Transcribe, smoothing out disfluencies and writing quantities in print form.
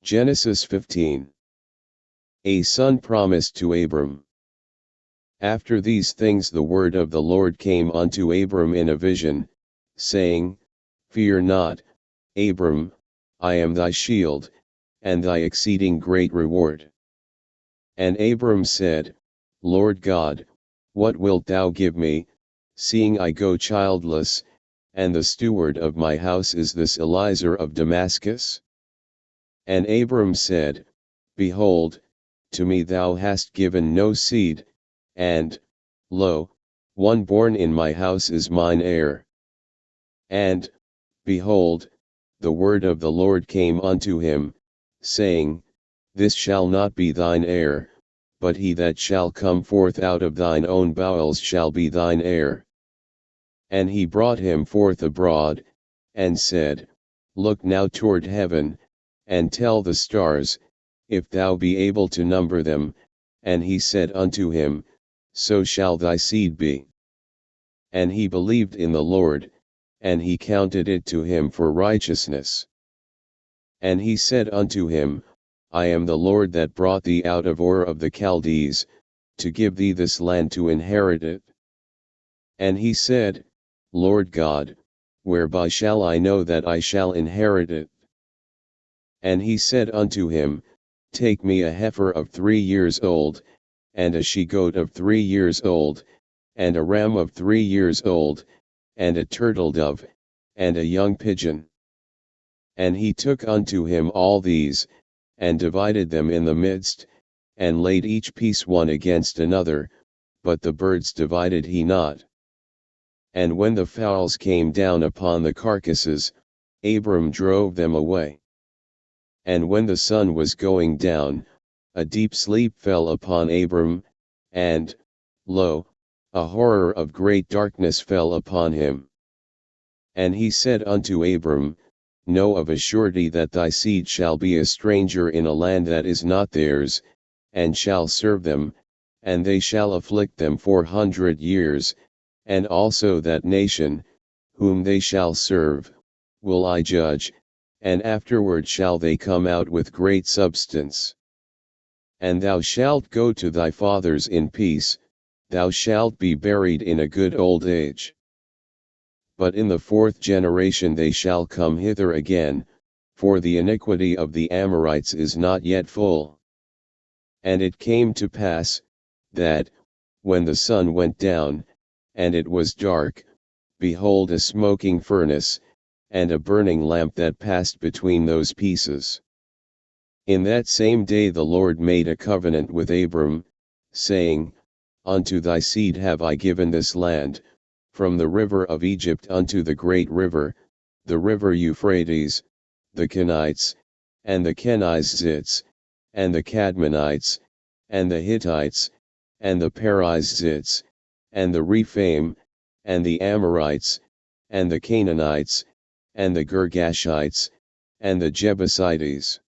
Genesis 15. A son promised to Abram. After these things the word of the Lord came unto Abram in a vision, saying, Fear not, Abram, I am thy shield, and thy exceeding great reward. And Abram said, Lord God, what wilt thou give me, seeing I go childless, and the steward of my house is this Eliezer of Damascus? And Abram said, Behold, to me thou hast given no seed, and, lo, one born in my house is mine heir. And, behold, the word of the Lord came unto him, saying, This shall not be thine heir, but he that shall come forth out of thine own bowels shall be thine heir. And he brought him forth abroad, and said, Look now toward heaven, and tell the stars, if thou be able to number them. And he said unto him, So shall thy seed be. And he believed in the Lord, and he counted it to him for righteousness. And he said unto him, I am the Lord that brought thee out of Ur of the Chaldees, to give thee this land to inherit it. And he said, Lord God, whereby shall I know that I shall inherit it? And he said unto him, Take me a heifer of 3 years old, and a she-goat of 3 years old, and a ram of 3 years old, and a turtle-dove, and a young pigeon. And he took unto him all these, and divided them in the midst, and laid each piece one against another, but the birds divided he not. And when the fowls came down upon the carcasses, Abram drove them away. And when the sun was going down, a deep sleep fell upon Abram, and, lo, a horror of great darkness fell upon him. And he said unto Abram, Know of a surety that thy seed shall be a stranger in a land that is not theirs, and shall serve them, and they shall afflict them 400 years, and also that nation, whom they shall serve, will I judge, and afterward shall they come out with great substance. And thou shalt go to thy fathers in peace, thou shalt be buried in a good old age. But in the 4th generation they shall come hither again, for the iniquity of the Amorites is not yet full. And it came to pass, that, when the sun went down, and it was dark, behold a smoking furnace, and a burning lamp that passed between those pieces. In that same day the Lord made a covenant with Abram, saying, Unto thy seed have I given this land, from the river of Egypt unto the great river, the river Euphrates, the Kenites, and the Kenizzites, and the Cadmonites, and the Hittites, and the Perizzites, and the Rephaim, and the Amorites, and the Canaanites, and the Girgashites, and the Jebusites.